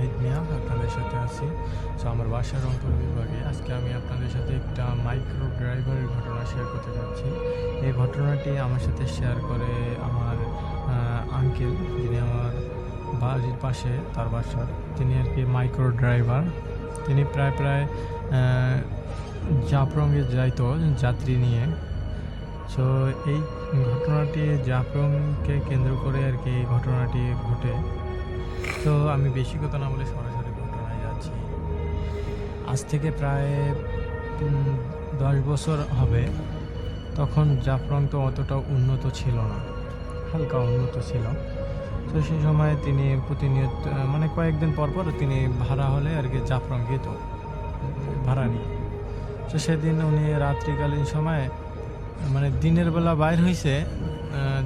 মানিক মিয়া, আপনাদের সাথে আছি। সো আমার বাসা রংপুর বিভাগে। আজকে আমি আপনাদের সাথে একটা মাইক্রো ড্রাইভারের ঘটনা শেয়ার করতে যাচ্ছি। এই ঘটনাটি আমার সাথে শেয়ার করে আমার আঙ্কেল, যিনি আমার বাড়ির পাশে তার বাসা। তিনি আর কি মাইক্রো ড্রাইভার। তিনি প্রায় জাফলংয়ে যাইতো যাত্রী নিয়ে। সো এই ঘটনাটি জাফলংকে কেন্দ্র করে আর কি এই ঘটনাটি ঘটে। তো আমি বেশি কথা না বলে সরাসরি ঘটনায় যাচ্ছি। আজ থেকে প্রায় 10 বছর হবে। তখন জাফলং তো অতটা উন্নত ছিল না, হালকা উন্নত ছিল। তো সেই সময় তিনি প্রতিনিয়ত মানে কয়েকদিন পর তিনি ভাড়া হলে আর কি জাফলং যেত ভাড়া নিয়ে। তো সেদিন উনি রাত্রিকালীন সময় মানে দিনের বেলা বাইর হয়েছে,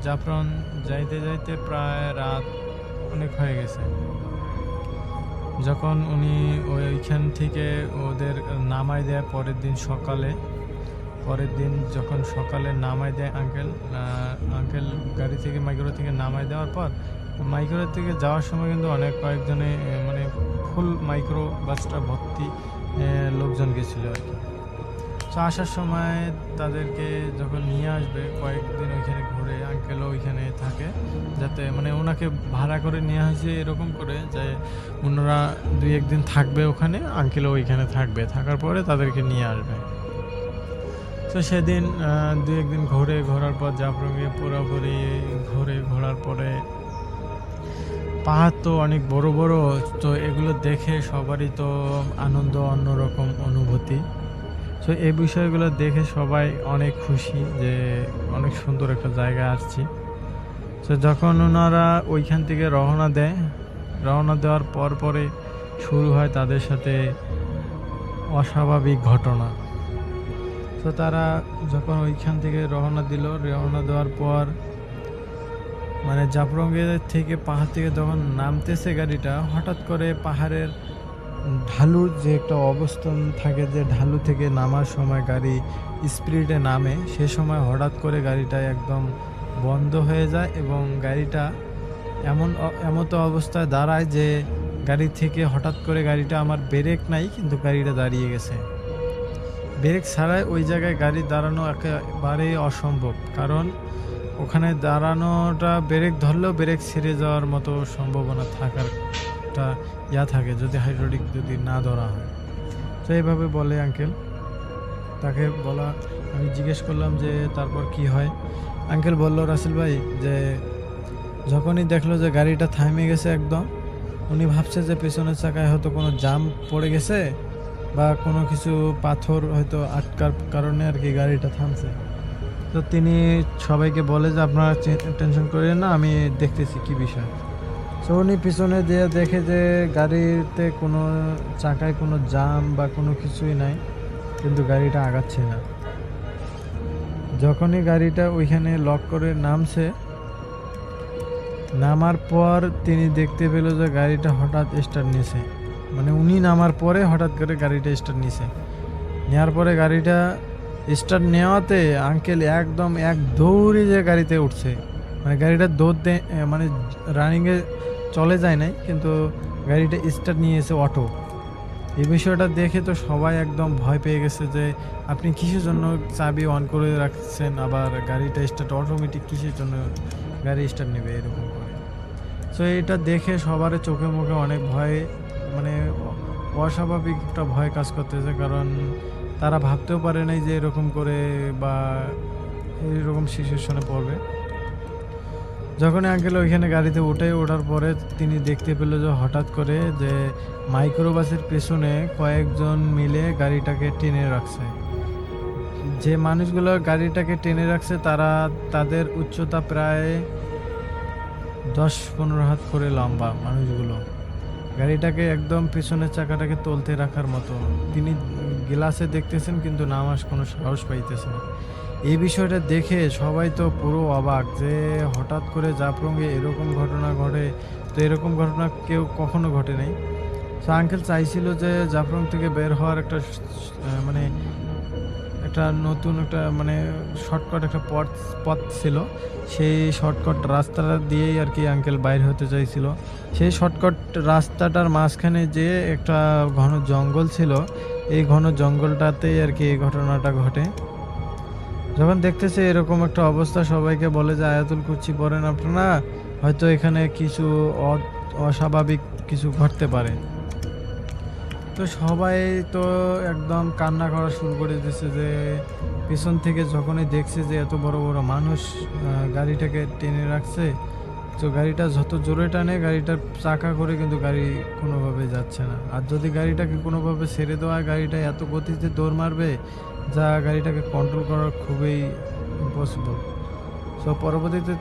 জাফলং যাইতে যাইতে প্রায় রাত অনেক হয়ে গেছে। যখন উনি ওইখান থেকে ওদের নামায় দেয় পরের দিন যখন সকালে নামায় দেয় আঙ্কেল গাড়ি থেকে মাইক্রো থেকে নামায় দেওয়ার পর মাইক্রো থেকে যাওয়ার সময় কিন্তু কয়েকজনে মানে ফুল মাইক্রো বাসটা ভর্তি লোকজন গেছিলো আর কি। তো আসার সময় তাদেরকে যখন নিয়ে আসবে কয়েকদিন ওইখানে ঘুরে, আঙ্কেলও ওইখানে থাকে, যাতে মানে ওনাকে ভাড়া করে নেওয়া হয়েছে এরকম করে যে ওনারা 2-1 দিন থাকবে ওখানে, আঙ্কেলও ওইখানে থাকবে, থাকার পরে তাদেরকে নিয়ে আসবে। তো সেদিন 2-1 দিন ঘোরার পর জাফলংয়ে পুরোপুরি ঘোরার পরে পাহাড় তো অনেক বড় বড়। তো এগুলো দেখে সবারই তো আনন্দ, অন্যরকম অনুভূতি। তো এই বিষয়গুলো দেখে সবাই অনেক খুশি যে অনেক সুন্দর একটা জায়গায় আসছি। তো যখন ওনারা ওইখান থেকে রওনা দেওয়ার পরে শুরু হয় তাদের সাথে অস্বাভাবিক ঘটনা। তো তারা যখন ওইখান থেকে রওনা দেওয়ার পর মানে জাফলংয়ের থেকে পাহাড় থেকে যখন নামতেছে গাড়িটা, হঠাৎ করে পাহাড়ের ঢালুর যে একটা অবস্থান থাকে, যে ঢালু থেকে নামার সময় গাড়ি স্পিডে নামে, সে সময় হঠাৎ করে গাড়িটা একদম বন্ধ হয়ে যায় এবং গাড়িটা এমতো অবস্থায় দাঁড়ায় যে গাড়ি থেকে হঠাৎ করে গাড়িটা, আমার ব্রেক নাই কিন্তু গাড়িটা দাঁড়িয়ে গেছে। ব্রেক ছাড়াই ওই জায়গায় গাড়ি দাঁড়ানো একেবারেই অসম্ভব, কারণ ওখানে দাঁড়ানোটা ব্রেক ধরলেও ব্রেক ছিঁড়ে যাওয়ার মতো সম্ভাবনা থাকে যদি হাইড্রোলিক যদি না ধরা হয়। তো এইভাবে বলে আঙ্কেল। তাকে বলা, আমি জিজ্ঞেস করলাম যে তারপর কি হয়। আঙ্কেল বলল, রাসেল ভাই, যে যখনই দেখলো যে গাড়িটা থামে গেছে একদম, উনি ভাবছে যে পেছনের চাকায় হয়তো কোনো জাম পড়ে গেছে বা কোনো কিছু পাথর হয়তো আটকার কারণে আর কি গাড়িটা থামছে। তো তিনি সবাইকে বলে যে আপনারা টেনশন করেন না, আমি দেখতেছি কি বিষয়। তো উনি পিছনে দিয়ে দেখে যে গাড়িতে কোনো চাকায় কোনো জাম বা কোনো কিছুই নাই, কিন্তু গাড়িটা আগাচ্ছে না। যখনই গাড়িটা ওইখানে লক করে নামার পর তিনি দেখতে পেল যে গাড়িটা হঠাৎ স্টার্ট নিছে। মানে উনি নামার পরে হঠাৎ করে গাড়িটা স্টার্ট নিছে। নেওয়ার পরে গাড়িটা স্টার্ট নেওয়াতে আঙ্কেল একদম এক দৌড়ে যে গাড়িতে উঠছে। মানে গাড়িটা মানে রানিংয়ে চলে যায় নাই, কিন্তু গাড়িটা স্টার্ট নিয়েছে অটো। এই বিষয়টা দেখে তো সবাই একদম ভয় পেয়ে গেছে যে আপনি কিসের জন্য চাবি অন করে রাখছেন, আবার গাড়িটা স্টার্ট অটোমেটিক কিসের জন্য গাড়ি স্টার্ট নেবে এরকম করে। সো এটা দেখে সবার চোখে মুখে অনেক ভয়, মানে অস্বাভাবিক একটা ভয় কাজ করতেছে, কারণ তারা ভাবতেও পারে নাই যে এরকম করে বা এইরকম সিচুয়েশনে পড়বে। যখন আঙ্কেল ওইখানে গাড়িতে ওঠার পরে তিনি দেখতে পেল যে হঠাৎ করে যে মাইক্রোবাসের পেছনে কয়েকজন মিলে গাড়িটাকে টেনে রাখছে। যে মানুষগুলো গাড়িটাকে টেনে রাখছে তাদের উচ্চতা প্রায় 10-15 হাত করে লম্বা। মানুষগুলো গাড়িটাকে একদম পিছনের চাকাটাকে তুলতে রাখার মতো তিনি গ্লাসে দেখতেছেন, কিন্তু নামার কোনো সাহস পাইতেছে না। এই বিষয়টা দেখে সবাই তো পুরো অবাক যে হঠাৎ করে জাফলংয়ে এরকম ঘটনা ঘটে। তো এরকম ঘটনা কেউ কখনো ঘটে নাই। তো আঙ্কেল চাইছিল যে জাফলং থেকে বের হওয়ার একটা একটা নতুন একটা মানে শর্টকাট একটা পথ ছিল। সেই শর্টকাট রাস্তাটা দিয়েই আরকি আঙ্কেল বাইর হতে চাইছিল। সেই শর্টকাট রাস্তাটার মাঝখানে যেয়ে একটা ঘন জঙ্গল ছিল। এই ঘন জঙ্গলটাতেই আরকি এই ঘটনাটা ঘটে। যখন দেখতেছে এরকম একটা অবস্থা, সবাইকে বলে যে আয়াতুল কুরসি পড়েন আপনারা, হয়তো এখানে কিছু অস্বাভাবিক কিছু ঘটতে পারে। তো সবাই তো একদম কান্না করা শুরু করে দিয়েছে, যে পিছন থেকে যখনই দেখছে যে এত বড় বড় মানুষ গাড়িটাকে টেনে রাখছে, তো গাড়িটা যত জোরে টানে গাড়িটার চাকা করে কিন্তু গাড়ি কোনোভাবে যাচ্ছে না। আর যদি গাড়িটাকে কোনোভাবে ছেড়ে দেওয়া হয়, গাড়িটা এত গতিতে দৌড় মারবে যা গাড়িটাকে কন্ট্রোল করা খুবই ইম্পসিবল। সো পরবর্তীতে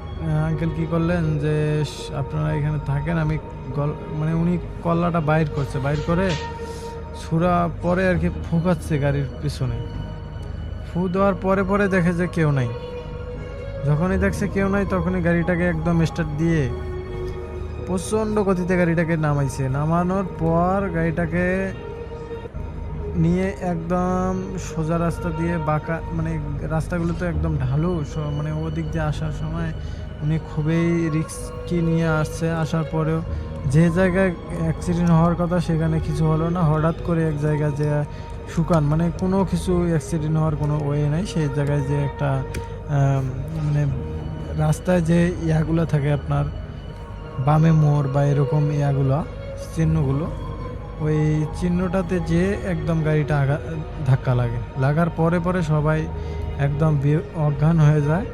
আঙ্কেল কি করলেন যে আপনারা এখানে থাকেন, আমি মানে উনি কল্লাটা বাইর করছে, বাইর করে ছুরা পরে আর কি ফুঁকাচ্ছে গাড়ির পিছনে। ফু দেওয়ার পরে পরে দেখে যে কেউ নাই। যখনই দেখছে কেউ নাই, তখনই গাড়িটাকে একদম স্টার্ট দিয়ে প্রচণ্ড গতিতে গাড়িটাকে নামাইছে। নামানোর পর গাড়িটাকে নিয়ে একদম সোজা রাস্তা দিয়ে বাঁকা, মানে রাস্তাগুলো তো একদম ঢালু, মানে ওদিক দিয়ে আসার সময় উনি খুবই রিস্কি নিয়ে আসছে। আসার পরেও যে জায়গায় অ্যাক্সিডেন্ট হওয়ার কথা সেখানে কিছু হলো না। হঠাৎ করে এক জায়গায় যে শুকান, মানে কোনো কিছু অ্যাক্সিডেন্ট হওয়ার কোনো ওয়ে নাই, সেই জায়গায় যে একটা মানে রাস্তায় যে ইয়াগুলো থাকে আপনার বামে মোড় বা এরকম ইয়াগুলো চিহ্নগুলো, ওই চিহ্নটাতে যে একদম গাড়িটা ধাক্কা লাগে। লাগার পরে পরে সবাই একদম অজ্ঞান হয়ে যায়।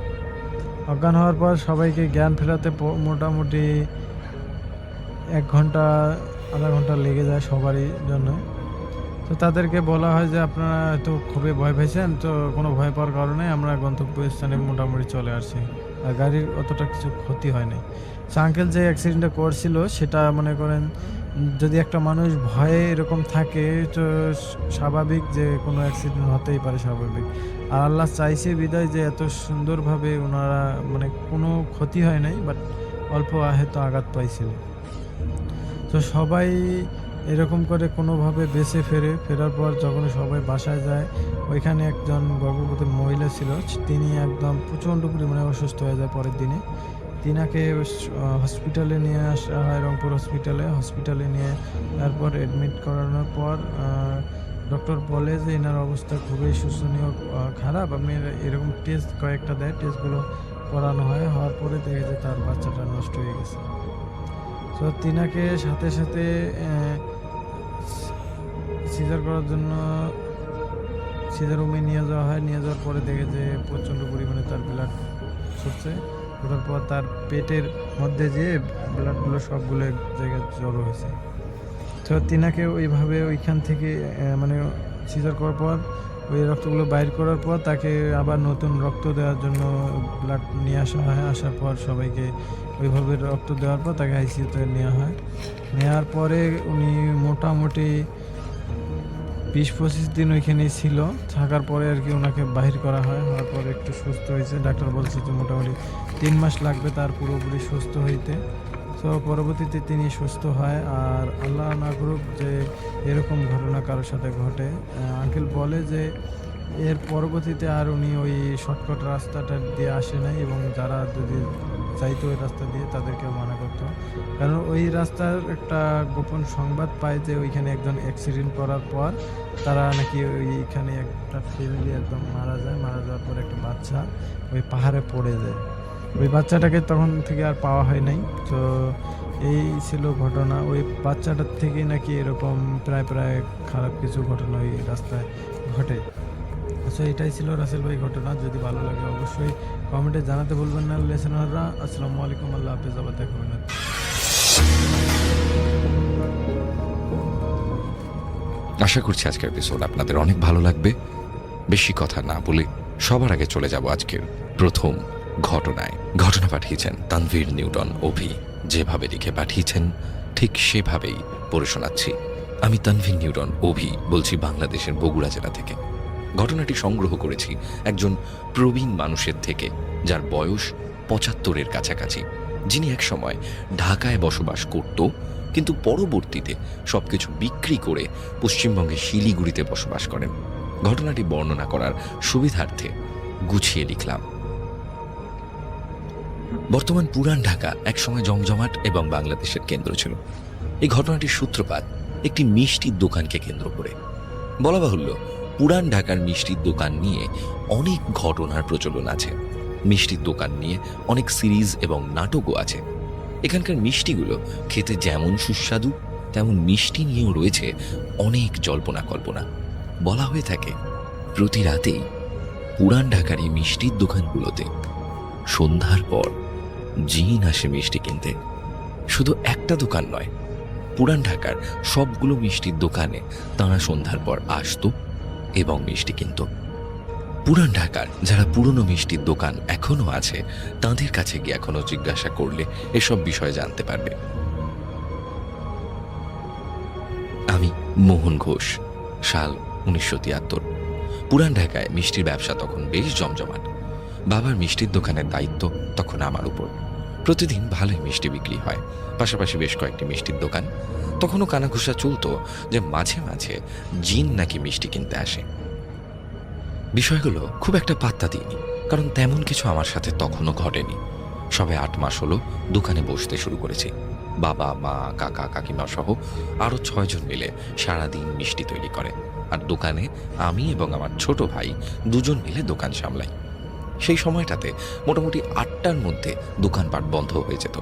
অজ্ঞান হওয়ার পর সবাইকে জ্ঞান ফেরাতে মোটামুটি 1 ঘন্টা আধা ঘন্টা লেগে যায় সবারই জন্য। তো তাদেরকে বলা হয় যে আপনারা তো খুবই ভয় পেয়েছেন, তো কোনো ভয় পাওয়ার কারণে আমরা গন্তব্যস্থানে মোটামুটি চলে আসছি, আর গাড়ির অতটা কিছু ক্ষতি হয় নাই। তো আঙ্কেল যে অ্যাক্সিডেন্টটা করছিল সেটা মনে করেন, যদি একটা মানুষ ভয়ে এরকম থাকে তো স্বাভাবিক যে কোনো অ্যাক্সিডেন্ট হতেই পারে, স্বাভাবিক। আর আল্লাহ চাইছে বিদায় যে এত সুন্দরভাবে ওনারা মানে কোনো ক্ষতি হয় নাই, বাট অল্প হয়তো আঘাত পাইছিল। তো সবাই এরকম করে কোনোভাবে বেঁচে ফেরার পর যখন সবাই বাসায় যায়, ওইখানে একজন গর্ভবতী মহিলা ছিল, তিনি একদম প্রচণ্ড পরিমাণে অসুস্থ হয়ে যায় পরের দিনে। তিনাকে হসপিটালে নিয়ে আসা হয়, রংপুর হসপিটালে নিয়ে তারপর অ্যাডমিট করানোর পর ডক্টর বলে যে এনার অবস্থা খুবই শোচনীয়, খারাপ। আপনি এরকম টেস্ট কয়েকটা দেয়, টেস্টগুলো করানো হয়, হওয়ার পরে দেখে যে তার বাচ্চাটা নষ্ট হয়ে গেছে। তো তিনাকে সাথে সাথে সিজার করার জন্য সিজার রুমে নিয়ে যাওয়া হয়। নিয়ে যাওয়ার পরে দেখে যে প্রচণ্ড পরিমাণে তার ব্লাড ছুটছে। ওঠার পর তার পেটের মধ্যে যে ব্লাডগুলো সবগুলো এক জায়গায় জড়ো হয়েছে। তো তিনাকে ওইভাবে ওইখান থেকে মানে সিজার করার পর ওই রক্তগুলো বাইর করার পর তাকে আবার নতুন রক্ত দেওয়ার জন্য ব্লাড নিয়ে আসা হয়। আসার পর সবাইকে ওইভাবে রক্ত দেওয়ার পর তাকে আইসিইউতে নেওয়া হয়। নেওয়ার পরে উনি মোটামুটি 20-25 দিন ওইখানেই ছিল। থাকার পরে আর কি ওনাকে বাহির করা হয়। হওয়ার পরে একটু সুস্থ হয়েছে। ডাক্তার বলছে যে মোটামুটি 3 মাস লাগবে তার পুরোপুরি সুস্থ হইতে। তো পরবর্তীতে তিনি সুস্থ হয়। আর আল্লাহ না করুক যে এরকম ঘটনা কারোর সাথে ঘটে। আঙ্কেল বলে যে এর পরবর্তীতে আর উনি ওই শর্টকাট রাস্তাটা দিয়ে আসে নাই, এবং যারা যদি যাইতো ওই রাস্তা দিয়ে তাদেরকেও মানা করতো। কারণ ওই রাস্তার একটা গোপন সংবাদ পায় যে ওইখানে একজন অ্যাক্সিডেন্ট করার পর তারা নাকি ওইখানে একটা ফ্যামিলি একদম মারা যায়। মারা যাওয়ার পর একটা বাচ্চা ওই পাহাড়ে পড়ে যায়। ওই বাচ্চাটাকে তখন থেকে আর পাওয়া হয় নাই। তো এই ছিল ঘটনা। ওই বাচ্চাটার থেকেই নাকি এরকম প্রায় খারাপ কিছু ঘটনা ওই রাস্তায় ঘটে। আচ্ছা, এটাই ছিল রাসেল ভাই ঘটনা। যদি ভালো লাগে অবশ্যই কমেন্টে জানাতে ভুলবেন না। লিসেনাররা, আসসালামু আলাইকুম, আল্লাহ হাফেজ, আবার দেখা হবে না। আশা করছি আজকের এপিসোড আপনাদের অনেক ভালো লাগবে। বেশি কথা না বলে সবার আগে চলে যাব আজকের প্রথম ঘটনায়। ঘটনা পাঠিয়েছেন তানভীর নিউটন অভি। যেভাবে লিখে পাঠিয়েছেন ঠিক সেভাবেই পড়ে শোনাচ্ছি। আমি তানভীর নিউটন অভি বলছি বাংলাদেশের বগুড়া জেলা থেকে। ঘটনাটি সংগ্রহ করেছি একজন প্রবীণ মানুষের থেকে, যার বয়স 75-এর কাছাকাছি, যিনি একসময় ঢাকায় বসবাস করত, কিন্তু পরবর্তীতে সবকিছু বিক্রি করে পশ্চিমবঙ্গের শিলিগুড়িতে বসবাস করেন। ঘটনাটি বর্ণনা করার সুবিধার্থে গুছিয়ে লিখলাম। বর্তমান পুরান ঢাকা একসময় জমজমাট এবং বাংলাদেশের কেন্দ্র ছিল। এই ঘটনাটির সূত্রপাত একটি মিষ্টির দোকানকে কেন্দ্র করে। বলা বাহুল্য, পুরান ঢাকার মিষ্টির দোকান নিয়ে অনেক ঘটনার প্রচলন আছে। মিষ্টির দোকান নিয়ে অনেক সিরিজ এবং নাটকও আছে। এখানকার মিষ্টিগুলো খেতে যেমন সুস্বাদু, তেমন মিষ্টি নিয়েও রয়েছে অনেক জল্পনা কল্পনা। বলা হয়ে থাকে প্রতি রাতেই পুরান ঢাকার এই মিষ্টির দোকানগুলোতে সন্ধ্যার পর জিন আসে মিষ্টি কিনতে। শুধু একটা দোকান নয়, পুরান ঢাকার সবগুলো মিষ্টির দোকানে তারা সন্ধ্যার পর আসতো এবং মিষ্টি কিনত। পুরান ঢাকার যারা পুরনো মিষ্টির দোকান এখনো আছে, তাদের কাছে গিয়ে এখনো জিজ্ঞাসা করলে এসব বিষয় জানতে পারবে। আমি মোহন ঘোষ, সাল 1973। পুরান ঢাকায় মিষ্টির ব্যবসা তখন বেশ জমজমাট। বাবার মিষ্টির দোকানের দায়িত্ব তখন আমার উপর। প্রতিদিন ভালোই মিষ্টি বিক্রি হয়, পাশাপাশি বেশ কয়েকটি মিষ্টির দোকান। তখনও কানাঘুষা চলতো যে মাঝে মাঝে জিন নাকি মিষ্টি কিনতে আসে। বিষয়গুলো খুব একটা পাত্তা দিইনি, কারণ তেমন কিছু আমার সাথে তখনও ঘটেনি। সবে 8 মাস হলো দোকানে বসতে শুরু করেছি। বাবা, মা, কাকা, কাকিমা সহ আরো 6 জন মিলে সারাদিন মিষ্টি তৈরি করে, আর দোকানে আমি এবং আমার ছোট ভাই 2 জন মিলে দোকান সামলাই। সেই সময়টাতে মোটামুটি 8টার মধ্যে দোকানপাট বন্ধ হয়ে যেত।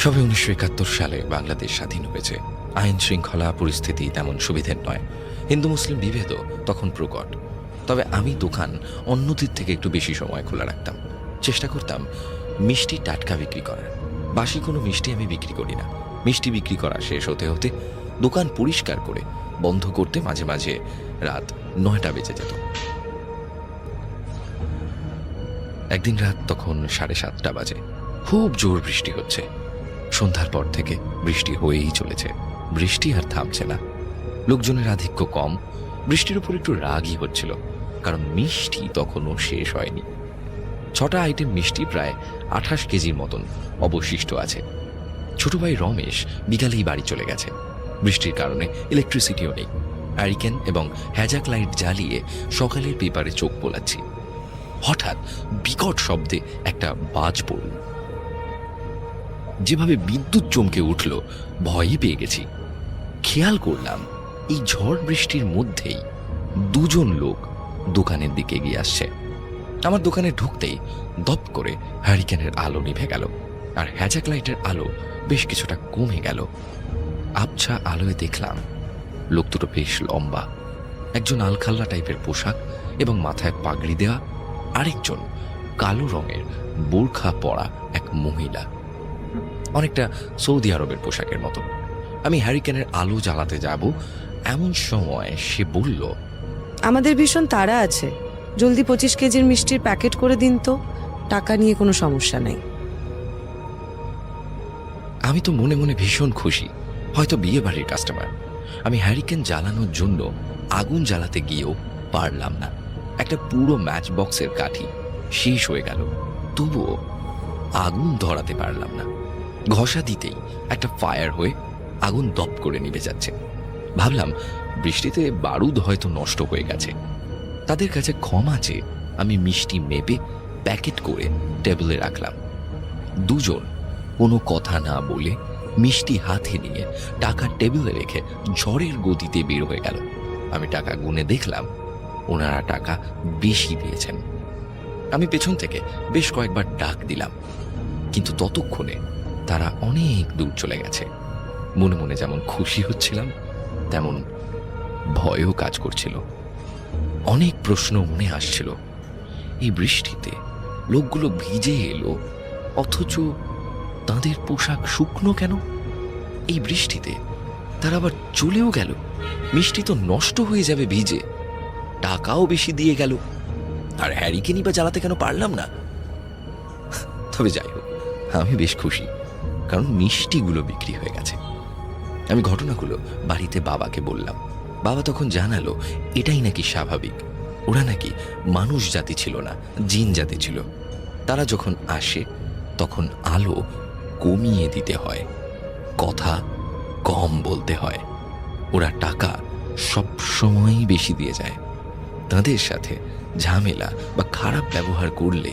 সবে 1971 সালে বাংলাদেশ স্বাধীন হয়েছে। আইন শৃঙ্খলা পরিস্থিতি তেমন সুবিধের নয়। হিন্দু মুসলিম বিভেদও তখন প্রকট। তবে আমি দোকান অন্যদের থেকে একটু বেশি সময় খোলা রাখতাম। চেষ্টা করতাম মিষ্টি টাটকা বিক্রি করার। বাসি কোনো মিষ্টি আমি বিক্রি করি না। মিষ্টি বিক্রি করা শেষ হতে হতে দোকান পরিষ্কার করে বন্ধ করতে মাঝে মাঝে রাত 9টা বেজে যেত। একদিন রাত তখন 7:30 বাজে। খুব জোর বৃষ্টি হচ্ছে। সন্ধ্যার পর থেকে বৃষ্টি হয়েই চলেছে। বৃষ্টি আর থামছে না। লোকজনের আধিক্য কম। বৃষ্টির উপর একটু রাগই হচ্ছিল, কারণ মিষ্টি তখনও শেষ হয়নি। 6টা আইটেম মিষ্টি প্রায় 28 কেজির মতন অবশিষ্ট আছে। ছোট ভাই রমেশ বিকালেই বাড়ি চলে গেছে। বৃষ্টির কারণে ইলেকট্রিসিটিও নেই। হ্যারিকেন এবং হ্যাজাক লাইট জ্বালিয়ে সকালের পেপারে চোখ বোলাচ্ছি। হঠাৎ বিকট শব্দে একটা বাজ পড়ল। যেভাবে বিদ্যুৎ চমকে উঠল, ভয়ই পেয়ে গেছি। খেয়াল করলাম এই ঝড় বৃষ্টির মধ্যেই 2 জন লোক দোকানের দিকে এগিয়ে আসছে। আমার দোকানে ঢুকতেই দপ করে হ্যারিকেনের আলো নিভে গেল, আর হ্যাজাক লাইটের আলো বেশ কিছুটা কমে গেল। আবছা আলোয় দেখলাম লোক দুটো বেশ লম্বা। একজন আলখাল্লা টাইপের পোশাক এবং মাথায় পাগড়ি দেওয়া, আরেকজন কালো রঙের বোরখা পরা এক মহিলা, অনেকটা সৌদি আরবের পোশাকের মতো। আমি হ্যারিকেনের আলো জ্বালাতে যাব, এমন সময় সে বলল, আমাদের ভীষণ তাড়া আছে, জলদি 25 কেজির মিষ্টির প্যাকেট করে দিন তো, টাকা নিয়ে কোনো সমস্যা নেই। আমি তো মনে মনে ভীষণ খুশি, হয়তো বিয়ে বাড়ির কাস্টমার। আমি হ্যারিকেন জ্বালানোর জন্য আগুন জ্বালাতে গিয়েও পারলাম না। একটা পুরো ম্যাচ বক্সের কাঠি শেষ হয়ে গেল, তবুও আগুন ধরাতে পারলাম না। ঘষা দিতেই একটা ফায়ার হয়ে আগুন দপ করে নিভে যাচ্ছে। ভাবলাম বৃষ্টিতে বারুদ হয়তো নষ্ট হয়ে গেছে। তাদের কাছে ক্ষমা চেয়ে আমি মিষ্টি মেপে প্যাকেট করে টেবিলে রাখলাম। 2 জন কোনো কথা না বলে মিষ্টি হাতে নিয়ে টাকা টেবিলে রেখে ঝড়ের গতিতে বের হয়ে গেল। আমি টাকা গুনে দেখলাম ওনারা টাকা বেশি দিয়েছেন। আমি পেছন থেকে বেশ কয়েকবার ডাক দিলাম, কিন্তু ততক্ষণে তারা অনেক দূর চলে গেছে। মনে মনে যেমন খুশি হচ্ছিলাম, তেমন ভয়ও কাজ করছিল। অনেক প্রশ্ন মনে আসছিল। এই বৃষ্টিতে লোকগুলো ভিজে এলো, অথচ তাদের পোশাক শুকনো কেন? এই বৃষ্টিতে তারা আবার চলেও গেল। মিষ্টি তো নষ্ট হয়ে যাবে ভিজে, টাকাও বেশি দিয়ে গেল, আর হ্যারিকেনই বা জ্বালাতে কেন পারলাম না? তবে যাই হোক, আমি বেশ খুশি, কারণ মিষ্টিগুলো বিক্রি হয়ে গেছে। আমি ঘটনাগুলো বাড়িতে বাবাকে বললাম। বাবা তখন জানালো এটাই নাকি স্বাভাবিক। ওরা নাকি মানুষ জাতি ছিল না, জিন জাতি ছিল। তারা যখন আসে তখন আলো কমিয়ে দিতে হয়, কথা কম বলতে হয়। ওরা টাকা সব সময়ই বেশি দিয়ে যায়। তাদের সাথে ঝামেলা বা খারাপ ব্যবহার করলে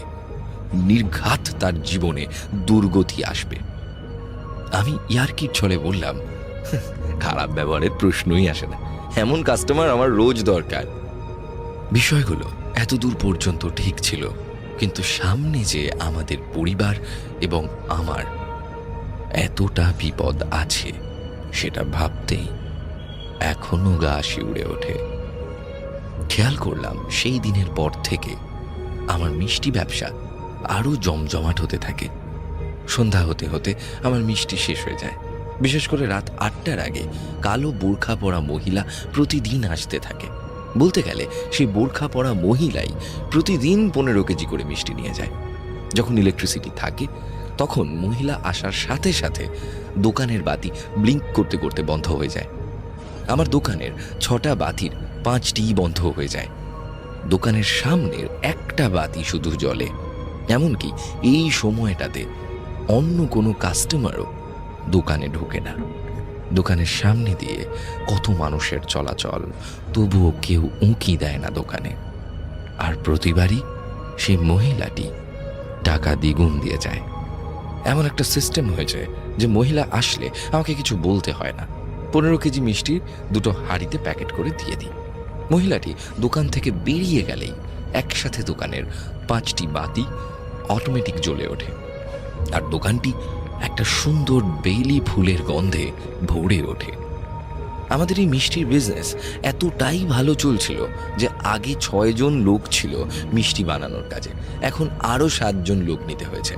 নির্ঘাত তার জীবনে দুর্গতি আসবে। আমি ইয়ার্কির ছলে বললাম, খারাপ ব্যবহারের প্রশ্নই আসে না, এমন কাস্টমার আমার রোজ দরকার। বিষয়গুলো এতদূর পর্যন্ত ঠিক ছিল, কিন্তু সামনে যে আমাদের পরিবার এবং আমার এতটা বিপদ আছে সেটা ভাবতেই এখনো গা শিউড়ে ওঠে। খেয়াল করলাম সেই দিনের পর থেকে আমার মিষ্টি ব্যবসা আরো জমজমাট হতে থাকে। সন্ধ্যা হতে হতে আমার মিষ্টি শেষ হয়ে যায়। বিশেষ করে রাত 8টার আগে কালো বোরখা পরা মহিলা প্রতিদিন আসতে থাকে। বলতে গেলে সেই বোরখা পরা মহিলাই প্রতিদিন 15 কেজি করে মিষ্টি নিয়ে যায়। যখন ইলেকট্রিসিটি থাকে তখন মহিলা আসার সাথে সাথে দোকানের বাতি ব্লিঙ্ক করতে করতে বন্ধ হয়ে যায়। আমার দোকানের 6টা বাতির 5টি বন্ধ হয়ে যায়। দোকানের সামনের একটা বাতি শুধু জ্বলে। এমনকি এই সময়টাতে অন্য কোনো কাস্টমারও দোকানে ঢোকে না। দোকানের সামনে দিয়ে কত মানুষের চলাচল, তবুও কেউ উঁকি দেয় না দোকানে। আর প্রতিবারই সেই মহিলাটি টাকা দ্বিগুণ দিয়ে যায়। এমন একটা সিস্টেম হয়েছে যে মহিলা আসলে আমাকে কিছু বলতে হয় না। 15 কেজি মিষ্টি 2টো হাঁড়িতে প্যাকেট করে দিয়ে দিই। মহিলাটি দোকান থেকে বেরিয়ে গেলেই একসাথে দোকানের 5টি বাতি অটোমেটিক জ্বলে ওঠে, আর দোকানটি একটা সুন্দর বেলি ফুলের গন্ধে ভরে ওঠে। আমাদের এই মিষ্টির বিজনেস এতটাই ভালো চলছিল যে আগে 6 জন লোক ছিল মিষ্টি বানানোর কাজে, এখন আরও 7 জন লোক নিতে হয়েছে।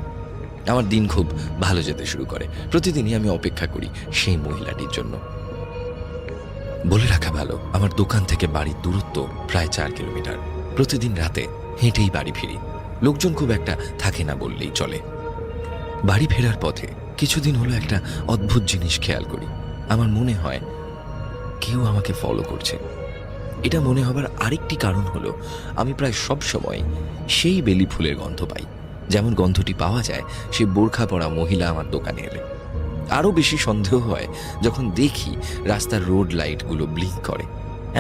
আমার দিন খুব ভালো যেতে শুরু করে। প্রতিদিনই আমি অপেক্ষা করি সেই মহিলাটির জন্য। বলে রাখা ভালো, আমার দোকান থেকে বাড়ির দূরত্ব প্রায় 4 কিলোমিটার। প্রতিদিন রাতে হেঁটেই বাড়ি ফিরি। লোকজন খুব একটা থাকে না বললেই চলে। বাড়ি ফেরার পথে কিছুদিন হলো একটা অদ্ভুত জিনিস খেয়াল করি। আমার মনে হয় কেউ আমাকে ফলো করছে। এটা মনে হবার আরেকটি কারণ হলো আমি প্রায় সব সময় সেই বেলি ফুলের গন্ধ পাই, যেমন গন্ধটি পাওয়া যায় সেই বোরখা পরা মহিলা আমার দোকানে এলে। আরও বেশি সন্দেহ হয় যখন দেখি রাস্তার রোড লাইটগুলো ব্লিঙ্ক করে।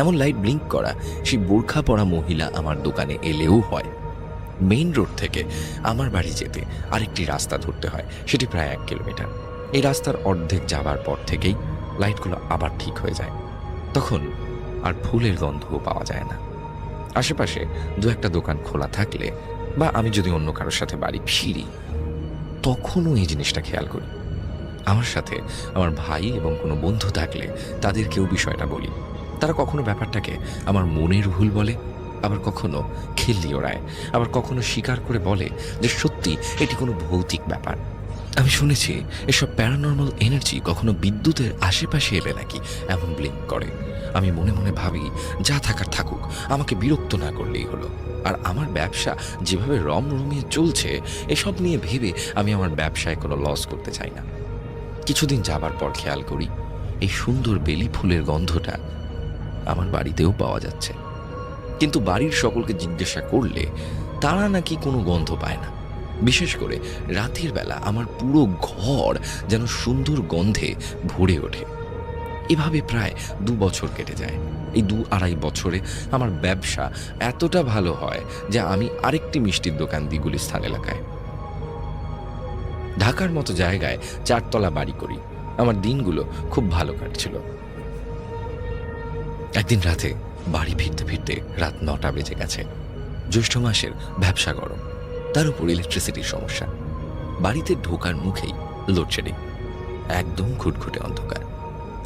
এমন লাইট ব্লিঙ্ক করা সেই বোরখা পরা মহিলা আমার দোকানে এলেও হয়। মেইন রোড থেকে আমার বাড়ি যেতে আরেকটি রাস্তা ধরতে হয়, সেটি প্রায় 1 কিলোমিটার। এই রাস্তার অর্ধেক যাবার পর থেকেই লাইটগুলো আবার ঠিক হয়ে যায়। তখন আর ফুলের গন্ধও পাওয়া যায় না। আশেপাশে 2-একটা দোকান খোলা থাকলে বা আমি যদি অন্য কারোর সাথে বাড়ি ফিরি তখনও এই জিনিসটা খেয়াল করি। আমার সাথে আমার ভাই এবং কোনো বন্ধু থাকলে তাদেরকেও বিষয়টা বলি। তারা কখনো ব্যাপারটাকে আমার মনের ভুল বলে, আবার কখনো খেললি ওড়ায়, আবার কখনো স্বীকার করে বলে যে সত্যি এটি কোনো ভৌতিক ব্যাপার। আমি শুনেছি এসব প্যারানর্মাল এনার্জি কখনো বিদ্যুতের আশেপাশে এলে নাকি এমন ব্লিঙ্ক করে। আমি মনে মনে ভাবি যা থাকার থাকুক, আমাকে বিরক্ত না করলেই হলো। আর আমার ব্যবসা যেভাবে রমরমিয়ে চলছে, এসব নিয়ে ভেবে আমি আমার ব্যবসায় কোনো লস করতে চাই না। কিছুদিন যাবার পর খেয়াল করি এই সুন্দর বেলি ফুলের গন্ধটা আমার বাড়িতেও পাওয়া যাচ্ছে। কিন্তু বাড়ির সকলকে জিজ্ঞাসা করলে তারা নাকি কোনো গন্ধ পায় না। বিশেষ করে রাতের বেলা আমার পুরো ঘর যেন সুন্দর গন্ধে ভরে ওঠে। এভাবে প্রায় 2 বছর কেটে যায়। এই 2-2.5 বছরে আমার ব্যবসা এতটা ভালো হয় যে আমি আরেকটি মিষ্টির দোকান দিই গুলিস্তান এলাকায়। ঢাকার মতো জায়গায় 4 তলা বাড়ি করি। আমার দিনগুলো খুব ভালো কাটছিল। একদিন রাতে বাড়ি ফিরতে ফিরতে রাত 9টা বেজে গেছে। জ্যৈষ্ঠ মাসের ব্যবসা গরম, তার উপর ইলেকট্রিসিটির সমস্যা। বাড়িতে ঢোকার মুখেই লোডশেডিং, একদম ঘুটঘুটে অন্ধকার।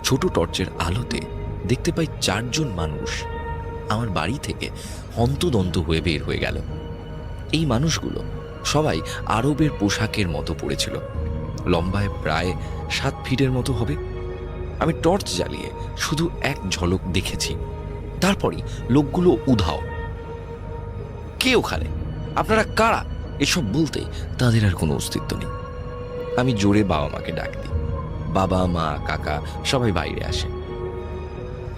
ছোট টর্চের আলোতে দেখতে পাই 4 জন মানুষ আমার বাড়ি থেকে হন্তদন্ত হয়ে বের হয়ে গেল। এই মানুষগুলো সবাই আরবের পোশাকের মতো পড়েছিল। লম্বায় প্রায় 7 ফিটের মতো হবে। আমি টর্চ জ্বালিয়ে শুধু এক ঝলক দেখেছি, তারপরই লোকগুলো উধাও। কে ওখানে? আপনারা কারা? এসব বলতে তাদের আর কোনো অস্তিত্ব নেই। আমি জোরে বাবা মাকে ডাক দিই। বাবা, মা, কাকা সবাই বাইরে আসে।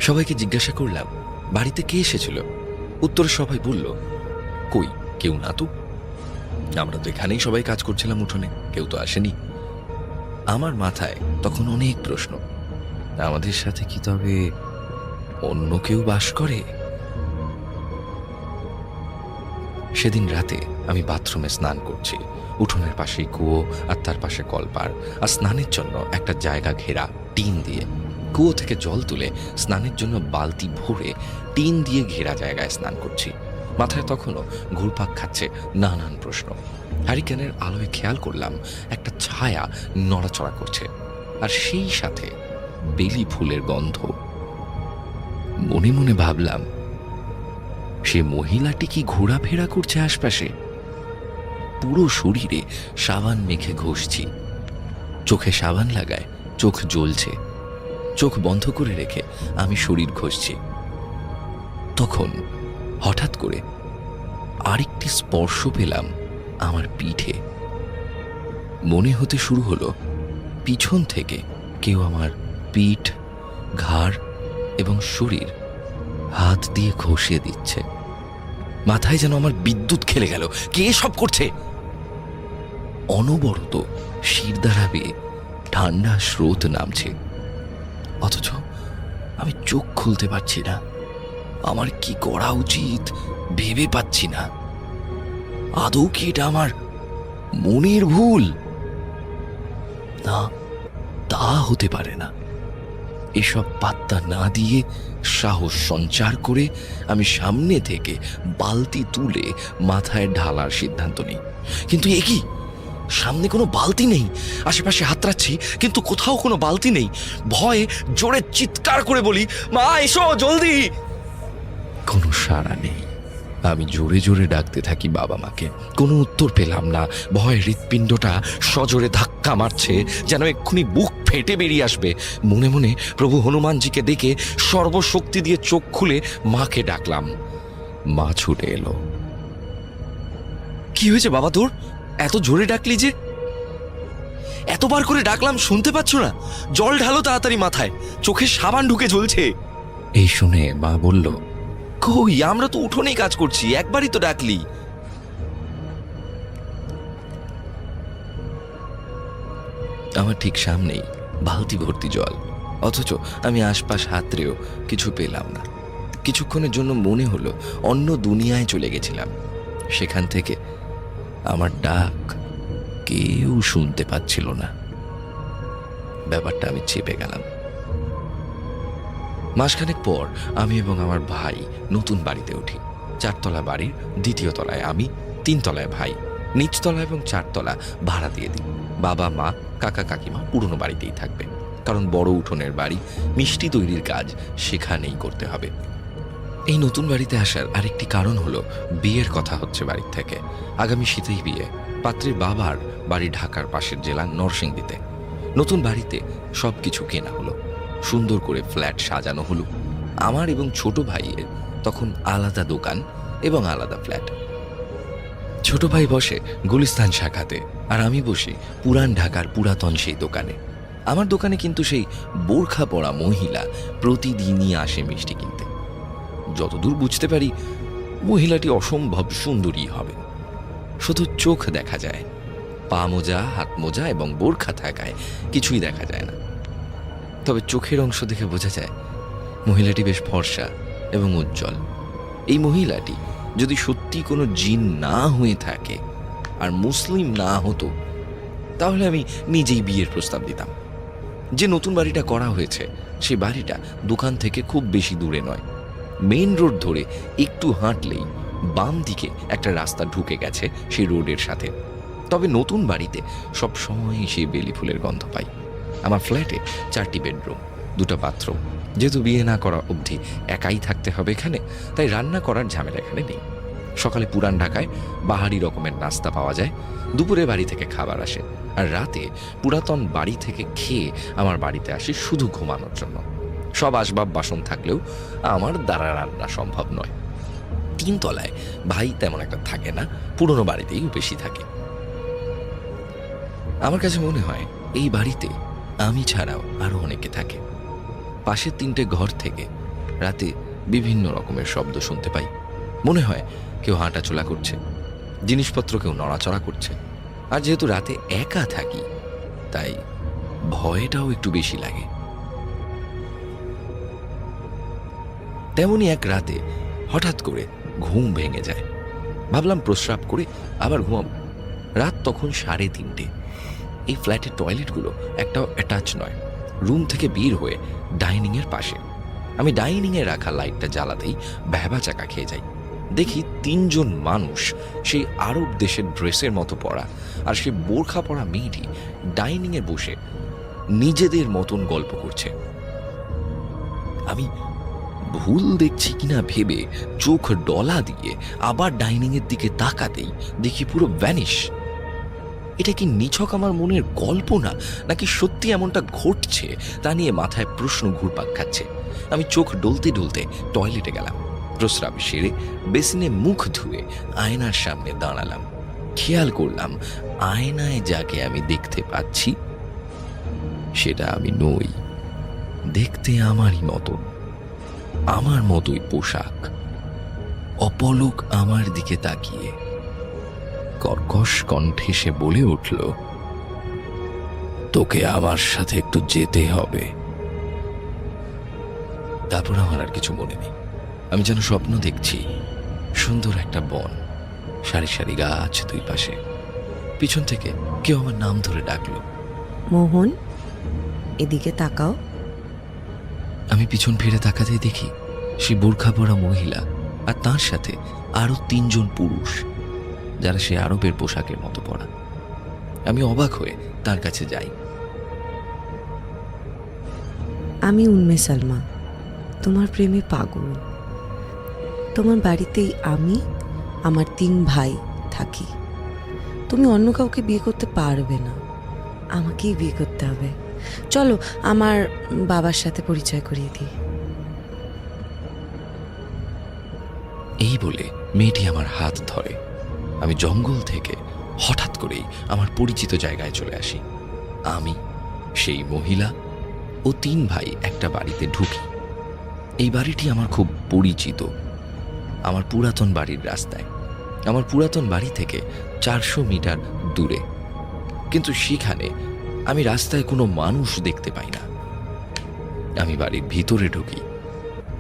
সবাইকে জিজ্ঞাসা করলাম বাড়িতে কে এসেছিল। উত্তরে সবাই বলল, কই, কেউ না তো। আমরা তো এখানেই সবাই কাজ করছিলাম উঠোনে, কেউ তো আসেনি। আমার মাথায় তখন অনেক প্রশ্ন। আমাদের সাথে কি তবে অন্য কেউ বাস করে? সেদিন রাতে আমি বাথরুমে স্নান করছি। উঠোনের পাশে কুয়ো, আর তার পাশে কলপার, আর স্নানের জন্য একটা জায়গা ঘেরা টিন দিয়ে। কুয়ো থেকে জল তুলে স্নানের জন্য বালতি ভরে টিন দিয়ে ঘেরা জায়গায় স্নান করছি। মাথায় তখনও ঘুরপাক খাচ্ছে নানান প্রশ্ন। হারিকেনের আলোয় খেয়াল করলাম একটা ছায়া নড়াচড়া করছে, আর সেই সাথে বেলি ফুলের গন্ধ। মনে মনে ভাবলাম, সে মহিলাটি কি ঘোরাফেরা করছে আশপাশে? পুরো শরীরে সাবান মেখে ঘষছি। চোখে সাবান লাগায় চোখ জ্বলছে। চোখ বন্ধ করে রেখে আমি শরীর ঘষছি। তখন হঠাৎ করে আরেকটি স্পর্শ পেলাম আমার পিঠে। মনে হতে শুরু হলো পিছন থেকে কেউ আমার পিঠ, ঘাড় এবং শরীর হাত দিয়ে ঘষিয়ে দিচ্ছে। মাথায় যেন আমার বিদ্যুৎ খেলে গেল। কে সব করছে? অনবরত শিরদাঁড়া বেয়ে ঠান্ডা স্রোত নামছে, অথচ আমি চোখ খুলতে পারছি না। আমার কি করা উচিত ভেবে পাচ্ছি না। আদৌ কি এটা আমার মনের ভুল? না, তা হতে পারে না। এসব পাত্তা না দিয়ে সাহস সঞ্চার করে আমি সামনে থেকে বালতি তুলে মাথায় ঢালার সিদ্ধান্ত নিই। কিন্তু এ কি? সামনে কোনো বালতি নেই। আশেপাশে হাতড়াচ্ছি, কিন্তু কোথাও কোনো বালতি নেই। ভয়ে জোরে চিৎকার করে বলি, মা এসো জলদি। কোনো সাড়া নেই। আমি জোরে জোরে ডাকতে থাকি বাবা মাকে। কোনো উত্তর পেলাম না। ভয়ে হৃৎপিণ্ডটা সজোরে ধাক্কা মারছে, যেন এক্ষুনি বুক ফেটে বেরিয়ে আসবে। মনে মনে প্রভু হনুমানজিকে ডেকে সর্বশক্তি দিয়ে চোখ খুলে মাকে ডাকলাম। মা ছুটে এলো। কি হয়েছে বাবা তোর? এত জোরে ডাকলি যে? এতবার করে ডাকলাম, শুনতে পাচ্ছ না? জল ঢালো তাড়াতাড়ি মাথায়, চোখে সাবান ঢুকে জ্বলছে। এই শুনে মা বলল, কই, আমরা তো উঠোনেই কাজ করছি, একবারই তো ডাকলি। আমার ঠিক সামনেই বালতি ভর্তি জল, অথচ আমি আশপাশ হাতড়েও কিছু পেলাম না। কিছুক্ষণের জন্য মনে হলো অন্য দুনিয়ায় চলে গেছিলাম। সেখান থেকে আমার ডাক কেউ শুনতে পাচ্ছিল না। ব্যাপারটা আমি চেপে গেলাম। মাসখানেক পর আমি এবং আমার ভাই নতুন বাড়িতে উঠি। 4 তলা বাড়ির 2য় তলায় আমি, 3 তলায় ভাই, নিচতলা এবং 4 তলা ভাড়া দিয়ে দিই। বাবা মা কাকা কাকিমা পুরনো বাড়িতেই থাকবে, কারণ বড় উঠোনের বাড়ি, মিষ্টি তৈরির কাজ সেখানেই করতে হবে। এই নতুন বাড়িতে আসার আরেকটি কারণ হলো বিয়ের কথা হচ্ছে বাড়ির থেকে। আগামী শীতেই বিয়ে। পাত্রীর বাবার বাড়ি ঢাকার পাশের জেলা নরসিংদীতে। নতুন বাড়িতে সব কিছু কেনা হলো, সুন্দর করে ফ্ল্যাট সাজানো হলো। আমার এবং ছোট ভাইয়ের তখন আলাদা দোকান এবং আলাদা ফ্ল্যাট। ছোট ভাই বসে গুলিস্তান শাখাতে, আর আমি বসি পুরান ঢাকার পুরাতন সেই দোকানে। আমার দোকানে কিন্তু সেই বোরখা পরা মহিলা প্রতিদিনই আসে মিষ্টি কিনতে। যতদূর বুঝতে পারি, মহিলাটি অসম্ভব সুন্দরী হবে। শুধু চোখ দেখা যায়, পা মোজা, হাত মোজা এবং বোরখা থাকায় কিছুই দেখা যায় না। তবে চোখের অংশ দেখে বোঝা যায় মহিলাটি বেশ ফর্সা এবং উজ্জ্বল। এই মহিলাটি যদি সত্যি কোনো জিন না হয়ে থাকে আর মুসলিম না হতো, তাহলে আমি নিজেই বিয়ের প্রস্তাব দিতাম। যে নতুন বাড়িটা করা হয়েছে, সে বাড়িটা দোকান থেকে খুব বেশি দূরে নয়। মেইন রোড ধরে একটু হাঁটলেই বাম দিকে একটা রাস্তা ঢুকে গেছে সেই রোডের সাথে। তবে নতুন বাড়িতে সব সময় সেই বেলি ফুলের গন্ধ পাই। আমার ফ্ল্যাটে 4টি বেডরুম, 2টা বাথরুম। যেহেতু বিয়ে না করা অবধি একাই থাকতে হবে এখানে, তাই রান্না করার ঝামেলা এখানে নেই। সকালে পুরান ঢাকায় বাহারি রকমের নাস্তা পাওয়া যায়, দুপুরে বাড়ি থেকে খাবার আসে, আর রাতে পুরাতন বাড়ি থেকে খেয়ে আমার বাড়িতে আসি শুধু ঘুমানোর জন্য। সব আসবাব বাসন থাকলেও আমার দ্বারা রান্না সম্ভব নয়। 3 তলায় ভাই তেমন একটা থাকে না, পুরনো বাড়িতেই বেশি থাকে। আমার কাছে মনে হয় এই বাড়িতে আমি ছাড়াও আরো অনেকে থাকে। পাশের 3টে ঘর থেকে রাতে বিভিন্ন রকমের শব্দ শুনতে পাই। মনে হয় কেউ হাঁটাচলা করছে, জিনিসপত্র কেউ নড়াচড়া করছে। আর যেহেতু রাতে একা থাকি, তাই ভয়টাও একটু বেশি লাগে। তেমনি এক রাতে হঠাৎ করে ঘুম ভেঙে যায়। ভাবলাম প্রস্রাব করে আবার ঘুমাবো। রাত তখন 3:30। এই ফ্ল্যাটের টয়লেটগুলো একটাও অ্যাটাচ নয়, রুম থেকে বের হয়ে ডাইনিংয়ের পাশে। আমি ডাইনিংয়ে রাখা লাইটটা জ্বালাতেই ভ্যাবা চাকা খেয়ে যাই। দেখি 3 জন মানুষ, সেই আরব দেশের ড্রেসের মতো পরা আর সেই বোরখা পরা মেয়েটি ডাইনিংয়ে বসে নিজেদের মতন গল্প করছে। আমি ভুল দেখছি কিনা ভেবে চোখ ডলা দিয়ে আবার ডাইনিংয়ের দিকে তাকাতেই দেখি পুরো ভ্যানিশ। এটা কি নিছক আমার মনের কল্পনা, নাকি সত্যি এমনটা ঘটছে তা নিয়ে মাথায় প্রশ্ন ঘুরপাক খাচ্ছে। আমি চোখ ডলতে ডলতে টয়লেটে গেলাম। প্রস্রাব সেরে বেসিনে মুখ ধুয়ে আয়নার সামনে দাঁড়ালাম। খেয়াল করলাম আয়নায় যাকে আমি দেখতে পাচ্ছি সেটা আমি নই। দেখতে আমারই মতো, আমার মতোই পোশাক, অপলক আমার দিকে তাকিয়ে কর্কশ কণ্ঠে সে বলে উঠল, তোকে আমার সাথে একটু যেতে হবে। তারপর আমার আর কিছু মনে নেই। আমি যেন স্বপ্ন দেখছি। সুন্দর একটা বন, সারি সারি গাছ দুই পাশে। পিছন থেকে কেউ আমার নাম ধরে ডাকলো, মোহন, এদিকে তাকাও। আমি পিছন ফিরে তাকাতেই দেখি সে বোরখা পরা মহিলা আর তার সাথে আরো 3 জন পুরুষ, যারা সে আরবের পোশাকের মতো পরা। আমি অবাক হয়ে তার কাছে যাই। আমি উম্মে সালমা, তোমার প্রেমে পাগল। তোমার বাড়িতেই আমি, আমার 3 ভাই থাকি। তুমি অন্য কাউকে বিয়ে করতে পারবে না, আমাকেই বিয়ে করতে হবে। চলো আমার বাবার সাথে পরিচয় করিয়ে দিই। এই বলে মেয়েটি আমার হাত ধরে। আমি জঙ্গল থেকে হঠাৎ করেই আমার পরিচিত জায়গায় চলে আসি। আমি, সেই মহিলা ও 3 ভাই একটা বাড়িতে ঢুকি। এই বাড়িটি আমার খুব পরিচিত, আমার পুরাতন বাড়ির রাস্তায়। আমার পুরাতন বাড়ি থেকে 400 মিটার দূরে, কিন্তু সেখানে আমি রাস্তায় কোনো মানুষ দেখতে পাই না। আমি বাড়ির ভিতরে ঢুকি।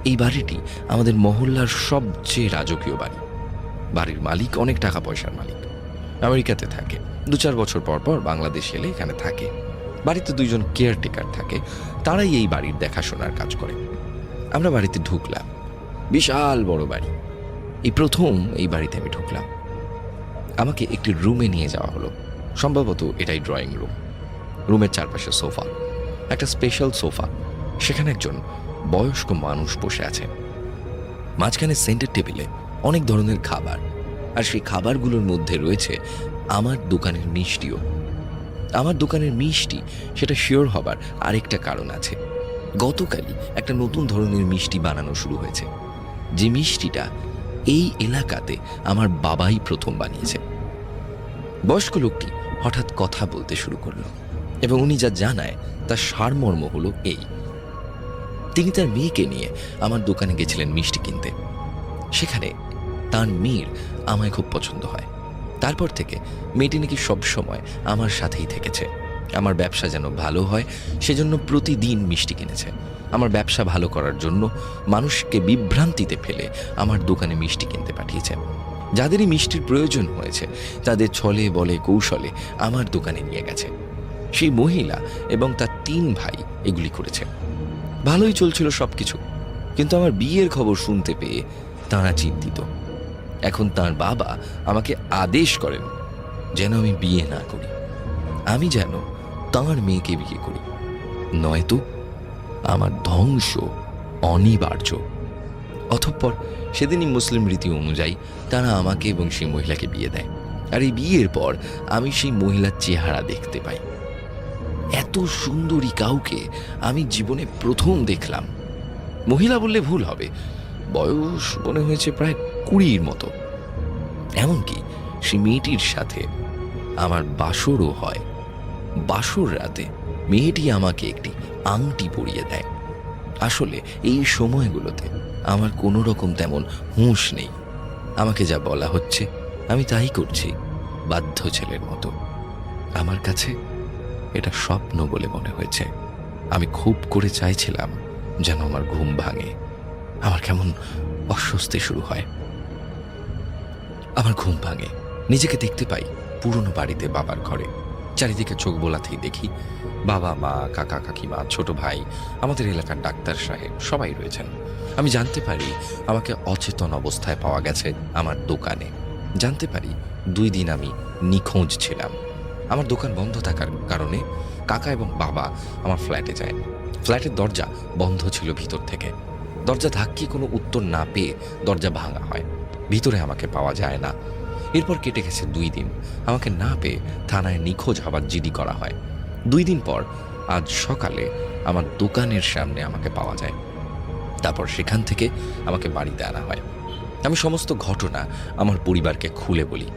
এই বাড়িটি আমাদের মহল্লার সবচেয়ে রাজকীয় বাড়ি। বাড়ির মালিক অনেক টাকা পয়সার মালিক, আমেরিকাতে থাকে। 2-4 বছর পর পর বাংলাদেশ এলে এখানে থাকে। বাড়িতে 2 জন কেয়ারটেকার থাকে, তারাই এই বাড়ির দেখাশোনার কাজ করে। আমরা বাড়িতে ঢুকলাম। বিশাল বড় বাড়ি। এই প্রথম এই বাড়িতে আমি ঢুকলাম। আমাকে একটি রুমে নিয়ে যাওয়া হলো। সম্ভবত এটাই ড্রয়িং রুম। রুমের চারপাশে সোফা, একটা স্পেশাল সোফা। সেখানে একজন বয়স্ক মানুষ বসে আছে। মাঝখানে সেন্টার টেবিলে অনেক ধরনের খাবার, আর সেই খাবারগুলোর মধ্যে রয়েছে আমার দোকানের মিষ্টিও। আমার দোকানের মিষ্টি, সেটা শিওর হবার আরেকটা কারণ আছে। গতকালই একটা নতুন ধরনের মিষ্টি বানানো শুরু হয়েছে, যে মিষ্টিটা এই এলাকাতে আমার বাবাই প্রথম বানিয়েছে। বয়স্ক লোকটি হঠাৎ কথা বলতে শুরু করলো, এবং উনি যা জানায় তার সারমর্ম হলো এই। তিনি তার মেয়েকে নিয়ে আমার দোকানে গেছিলেন মিষ্টি কিনতে। সেখানে তার মেয়ের আমায় খুব পছন্দ হয়। তারপর থেকে মেয়েটি নাকি সবসময় আমার সাথেই থেকেছে। আমার ব্যবসা যেন ভালো হয় সেজন্য প্রতিদিন মিষ্টি কিনেছে। আমার ব্যবসা ভালো করার জন্য মানুষকে বিভ্রান্তিতে ফেলে আমার দোকানে মিষ্টি কিনতে পাঠিয়েছে। যাদেরই মিষ্টির প্রয়োজন হয়েছে তাদের ছলে বলে কৌশলে আমার দোকানে নিয়ে গেছে। সেই মহিলা এবং তার 3 ভাই এগুলি করেছে। ভালোই চলছিল সবকিছু, কিন্তু আমার বিয়ের খবর শুনতে পেয়ে তাঁরা চিন্তিত। এখন তার বাবা আমাকে আদেশ করেন যেন আমি বিয়ে না করি, আমি যেন তাঁর মেয়েকে বিয়ে করি, নয়তো আমার ধ্বংস অনিবার্য। অতঃপর সেদিনই মুসলিম রীতি অনুযায়ী তারা আমাকে এবং সেই মহিলাকে বিয়ে দেয়। আর এই বিয়ের পর আমি সেই মহিলার চেহারা দেখতে পাই। এত সুন্দরী কাউকে আমি জীবনে প্রথম দেখলাম। মহিলা বললে ভুল হবে, বয়স মনে হয়েছে প্রায় 20-র মতো। এমনকি সেই মেয়েটির সাথে আমার বাসরও হয়। বাসর রাতে মেয়েটি আমাকে একটি আংটি পরিয়ে দেয়। আসলে এই সময়গুলোতে আমার কোনো রকম তেমন হুঁশ নেই। আমাকে যা বলা হচ্ছে আমি তাই করছি, বাধ্য ছেলের মতো। আমার কাছে এটা স্বপ্ন বলে মনে হয়েছে। আমি খুব করে চাইছিলাম যেন আমার ঘুম ভাঙে, আমার কেমন অস্বস্তি শুরু হয়। আমার ঘুম ভাঙে, নিজেকে দেখতে পাই পুরনো বাড়িতে বাবার ঘরে। চারিদিকে চোখ বোলাতেই দেখি বাবা, মা, কাকা, কাকিমা, ছোট ভাই, আমাদের এলাকার ডাক্তার সাহেব সবাই রয়েছেন। আমি জানতে পারি আমাকে অচেতন অবস্থায় পাওয়া গেছে আমার দোকানে। জানতে পারি 2 দিন আমি নিখোঁজ ছিলাম। আমার দোকান বন্ধ থাকার কারণে কাকা এবং বাবা আমার ফ্ল্যাটে যায়। ফ্ল্যাটের দরজা বন্ধ ছিল ভিতর থেকে। দরজা ধাক্কিয়ে কোনো উত্তর না পেয়ে দরজা ভাঙা হয়। ভিতরে আমাকে পাওয়া যায় না। এরপর কেটে গেছে 2 দিন। আমাকে না পেয়ে থানায় নিখোঁজ হবার জিডি করা হয়। 2 দিন পর আজ সকালে আমার দোকানের সামনে আমাকে পাওয়া যায়। তারপর সেখান থেকে আমাকে বাড়িতে আনা হয়। আমি সমস্ত ঘটনা আমার পরিবারকে খুলে বলি।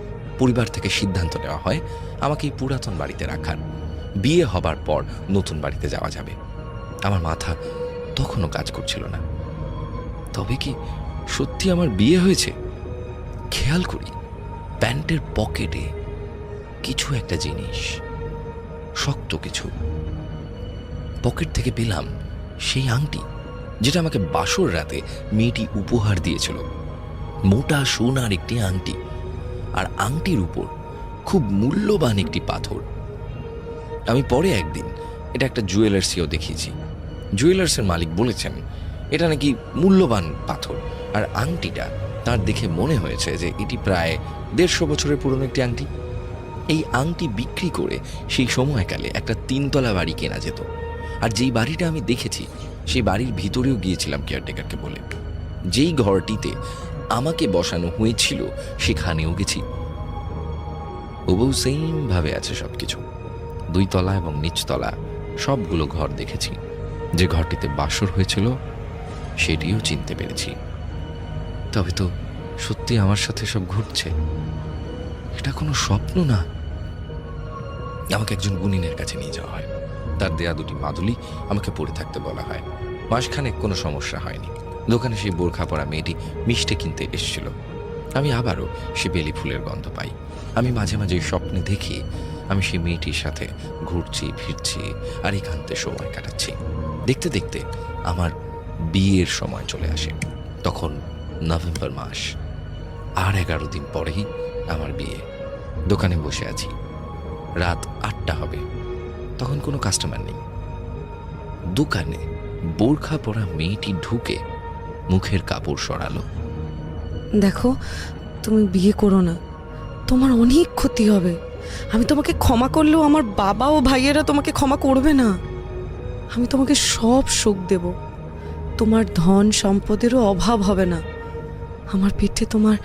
পরিবার থেকে সিদ্ধান্ত নেওয়া হয় আমাকে এই পুরাতন বাড়িতে রাখার। বিয়ে হবার পর নতুন বাড়িতে যাওয়া যাবে। আমার মাথা তখনও কাজ করছিল না। তবে কি সত্যি আমার বিয়ে হয়েছে? খেয়াল করি প্যান্টের পকেটে কিছু একটা জিনিস, শক্ত কিছু। পকেট থেকে পেলাম সেই আংটি যেটা আমাকে বাসর রাতে মেয়েটি উপহার দিয়েছিল। মোটা সোনার একটি আংটি, আর আংটির উপর খুব মূল্যবান একটি পাথর। আমি পরে একদিন এটা একটা জুয়েলার্সেও দেখিয়েছি। জুয়েলার্সের মালিক বলেছেন এটা নাকি মূল্যবান পাথর, আর আংটিটা তার দেখে মনে হয়েছে যে এটি প্রায় 150 বছরের পুরনো একটি আংটি। এই আংটি বিক্রি করে সেই সময়কালে একটা 3 তলা বাড়ি কেনা যেত। আর যেই বাড়িটা আমি দেখেছি সেই বাড়ির ভিতরেও গিয়েছিলাম কেয়ারটেকারকে বলে। যেই ঘরটিতে আমাকে বসানো হয়েছিল সেখানেও গেছি। হুবহু সেম ভাবে আছে সবকিছু। 2 তলা এবং নিচতলা সবগুলো ঘর দেখেছি। যে ঘরটিতে বাসর হয়েছিল সেটিও চিনতে পেরেছি। তবে তো সত্যি আমার সাথে সব ঘটছে, এটা কোনো স্বপ্ন না। আমাকে একজন গুণিনের কাছে নিয়ে যাওয়া হয়। তার দেয়া 2টি মাদুলি আমাকে পড়ে থাকতে বলা হয়। মাসখানেক কোনো সমস্যা হয়নি। দোকানে সেই বোরখা পরা মেয়েটি মিষ্টি কিনতে এসেছিল। আমি আবারও সে বেলি ফুলের গন্ধ পাই। আমি মাঝে মাঝে স্বপ্নে দেখি আমি সেই মেয়েটির সাথে ঘুরছি ফিরছি আর একান্তে সময় কাটাচ্ছি। দেখতে দেখতে আমার বিয়ের সময় চলে আসে। তখন নভেম্বর মাস। আর 11 দিন পরেই আমার বিয়ে। দোকানে বসে আছি, রাত 8টা হবে। তখন কোনো কাস্টমার নেই। দোকানে বোরখা পরা মেয়েটি ঢুকে মুখের কাপড় সরালো। দেখো, তুমি বিয়ে করো না, তোমার অনেক ক্ষতি হবে। আমি তোমাকে ক্ষমা করলেও আমার বাবা ও ভাইয়েরা তোমাকে ক্ষমা করবে না। আমি তোমাকে সব সুখ দেব, তোমার ধন সম্পদেরও অভাব হবে না। আমার পেটে তোমার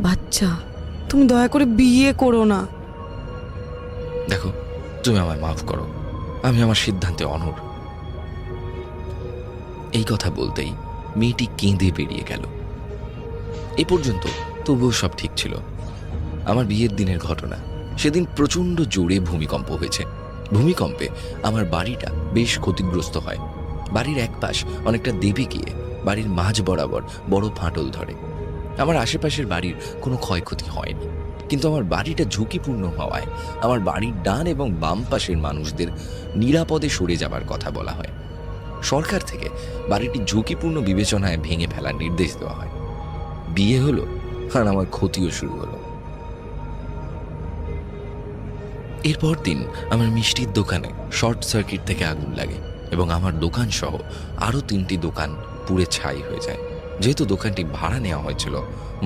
বাচ্চা, তুমি দয়া করে বিয়ে করো না। দেখো, তুমি আমায় মাফ করো, আমি আমার সিদ্ধান্তে অনড়। এই কথা বলতেই মেয়েটি কেঁদে বেরিয়ে গেল। এ পর্যন্ত তবুও সব ঠিক ছিল। আমার বিয়ের দিনের ঘটনা। সেদিন প্রচণ্ড জোরে ভূমিকম্প হয়েছে। ভূমিকম্পে আমার বাড়িটা বেশ ক্ষতিগ্রস্ত হয়। বাড়ির এক পাশ অনেকটা দেবে গিয়ে বাড়ির মাঝ বরাবর বড় ফাটল ধরে। আমার আশেপাশের বাড়ির কোনো ক্ষয়ক্ষতি হয়নি, কিন্তু আমার বাড়িটা ঝুঁকিপূর্ণ হওয়ায় আমার বাড়ির ডান এবং বাম পাশের মানুষদের নিরাপদে সরে যাবার কথা বলা হয়। সরকার থেকে বাড়িটি ঝুঁকিপূর্ণ বিবেচনায় ভেঙে ফেলার নির্দেশ দেওয়া হয়। বিয়ে হলো আর আমার ক্ষতিও শুরু হলো। এরপর দিন আমার মিষ্টির দোকানে শর্ট সার্কিট থেকে আগুন লাগে এবং আমার দোকান সহ আরও 3টি দোকান পুড়ে ছাই হয়ে যায়। যেহেতু দোকানটি ভাড়া নেওয়া হয়েছিল,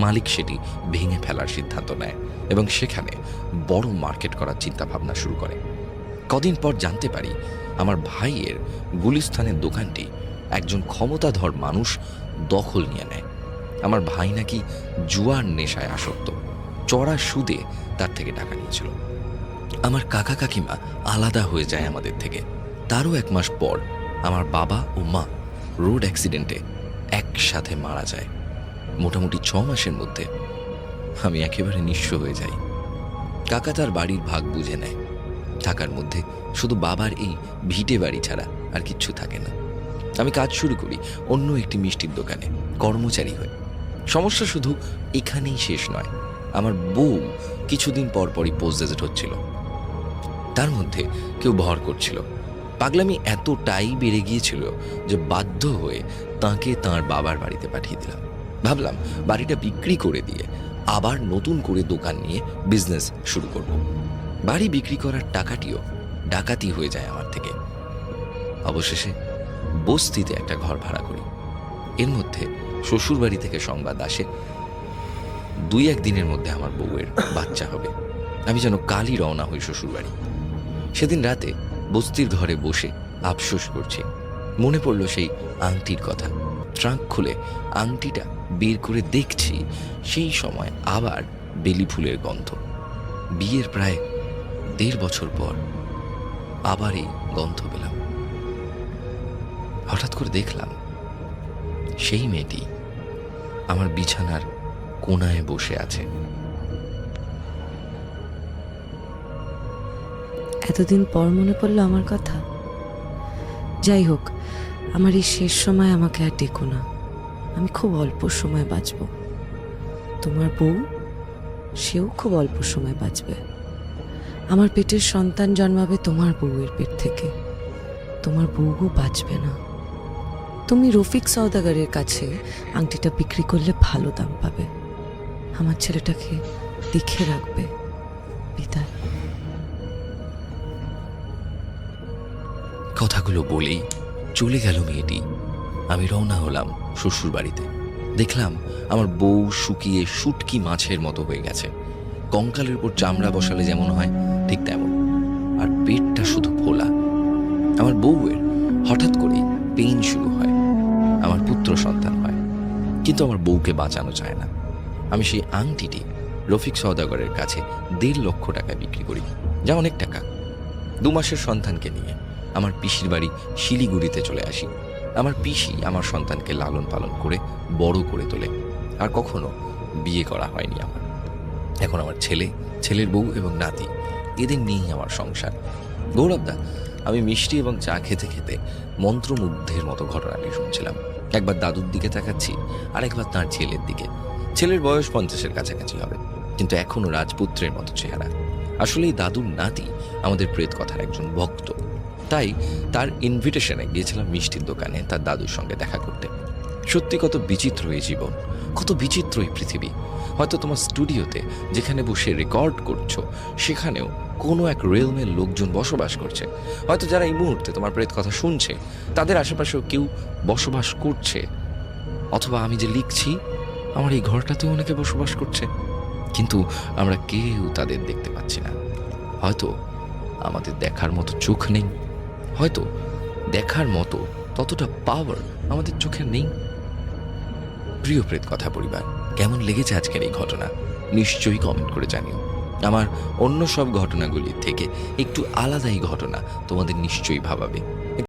মালিক সেটি ভেঙে ফেলার সিদ্ধান্ত নেয় এবং সেখানে বড় মার্কেট করার চিন্তা ভাবনা শুরু করে। কদিন পর জানতে পারি আমার ভাইয়ের গুলিস্তানের দোকানটি একজন ক্ষমতাধর মানুষ দখল নিয়ে নেয়। আমার ভাই নাকি জুয়ার নেশায় আসক্ত, চড়া সুদে তার থেকে টাকা নিয়েছিল। আমার কাকা কাকিমা আলাদা হয়ে যায় আমাদের থেকে। তারও 1 মাস পর আমার বাবা ও মা রোড অ্যাক্সিডেন্টে একসাথে মারা যায়। মোটামুটি 6 মাসের মধ্যে আমি একেবারে নিঃস্ব হয়ে যাই। কাকা তার বাড়ির ভাগ বুঝে নেয়। থাকার মধ্যে শুধু বাবার এই ভিটে বাড়ি ছাড়া আর কিচ্ছু থাকে না। আমি কাজ শুরু করি অন্য একটি মিষ্টির দোকানে কর্মচারী হয়ে। সমস্যা শুধু এখানেই শেষ নয়। আমার বউ কিছুদিন পর পরই পোস্ট গ্রাজুয়েট হচ্ছিল। তার মধ্যে কেউ ভর করছিল। পাগলামি এতটাই বেড়ে গিয়েছিল যে বাধ্য হয়ে তাকে তার বাবার বাড়িতে পাঠিয়ে দিলাম। ভাবলাম বাড়িটা বিক্রি করে দিয়ে আবার নতুন করে দোকান নিয়ে বিজনেস শুরু করব। বাড়ি বিক্রি করার টাকাটিও ডাকাতি হয়ে যায় আমার থেকে। অবশেষে বস্তিতে একটা ঘর ভাড়া করি। এর মধ্যে শ্বশুর বাড়ি থেকে সংবাদ আসে 2-1 দিনের মধ্যে আমার বউয়ের বাচ্চা হবে। আমি যেন কালই রওনা হই শ্বশুর বাড়ি। সেদিন রাতে বস্তির ঘরে বসে আফসোস করছি। মনে পড়ল সেই আংটির কথা। ট্রাঙ্ক খুলে আংটিটা বের করে দেখছি, সেই সময় আবার বেলি ফুলের গন্ধ। বিয়ের প্রায় 1.5 বছর পর আবার এই গন্ধ পেলাম। হঠাৎ করে দেখলাম সেই মেয়েটি আমার বিছানার কোণায় বসে আছে। এতদিন পর মনে পড়লো আমার কথা। যাই হোক, আমার এই শেষ সময় আমাকে আর ডেকো না। আমি খুব অল্প সময় বাঁচব। তোমার বউ, সেও খুব অল্প সময় বাঁচবে। আমার পেটের সন্তান জন্মাবে তোমার বউয়ের পেট থেকে। তোমার বউও বাঁচবে না। তুমি রফিক সওদাগরের কাছে আংটিটা বিক্রি করলে ভালো দাম পাবে। আমার ছেলেটাকে দেখে রাখবে। বিদায়। কথাগুলো বলেই চলে গেল মেয়েটি। আমি রওনা হলাম শ্বশুর বাড়িতে। দেখলাম আমার বউ শুকিয়ে শুটকি মাছের মতো হয়ে গেছে। কঙ্কালের উপর চামড়া বসালে যেমন হয় ঠিক তেমন, আর পেটটা শুধু ফোলা। আমার বউয়ের হঠাৎ করেই পেইন শুরু হয়। আমার পুত্র সন্তান হয়, কিন্তু আমার বউকে বাঁচানো যায় না। আমি সেই আংটিটি রফিক সওদাগরের কাছে 1.5 লক্ষ টাকা বিক্রি করি, যা অনেক টাকা। 2 মাসের সন্তানকে নিয়ে আমার পিসির বাড়ি শিলিগুড়িতে চলে আসি। আমার পিসি আমার সন্তানকে লালন পালন করে বড় করে তোলে। আর কখনো বিয়ে করা হয়নি আমার। এখন আমার ছেলে, ছেলের বউ এবং নাতি, এদের নিয়েই আমার সংসার। গৌরবদা, আমি মিষ্টি এবং চা খেতে খেতে মন্ত্রমুগ্ধের মতো ঘটনাটি শুনছিলাম। একবার দাদুর দিকে তাকাচ্ছি, আর একবার তাঁর ছেলের দিকে। ছেলের বয়স 50-এর কাছাকাছি হবে, কিন্তু এখনো রাজপুত্রের মতো চেহারা। আসলে এই দাদুর নাতি আমাদের প্রেত কথার একজন ভক্ত। তাই তার ইনভিটেশনে গিয়েছিলাম মিষ্টির দোকানে তার দাদুর সঙ্গে দেখা করতে। সত্যি কত বিচিত্র এই জীবন, কত বিচিত্র এই পৃথিবী। হয়তো তোমার স্টুডিওতে যেখানে বসে রেকর্ড করছো, সেখানেও কোনো এক রেলমের লোকজন বসবাস করছে। হয়তো যারা এই মুহূর্তে তোমার প্রেত কথা শুনছে, তাদের আশেপাশেও কেউ বসবাস করছে। অথবা আমি যে লিখছি, আমার এই ঘরটাতেও অনেকে বসবাস করছে, কিন্তু আমরা কেউ তাদের দেখতে পাচ্ছি না। হয়তো আমাদের দেখার মতো চোখ নেই, হয়তো দেখার মতো ততটা পাওয়ার আমাদের চোখে নেই। প্রিয় প্রেত কথা পরিবার, কেমন লেগেছে আজকের এই ঘটনা নিশ্চয়ই কমেন্ট করে জানিও। আমার অন্য সব ঘটনাগুলির থেকে একটু আলাদা এই ঘটনা তোমাদের নিশ্চয়ই ভাবাবে।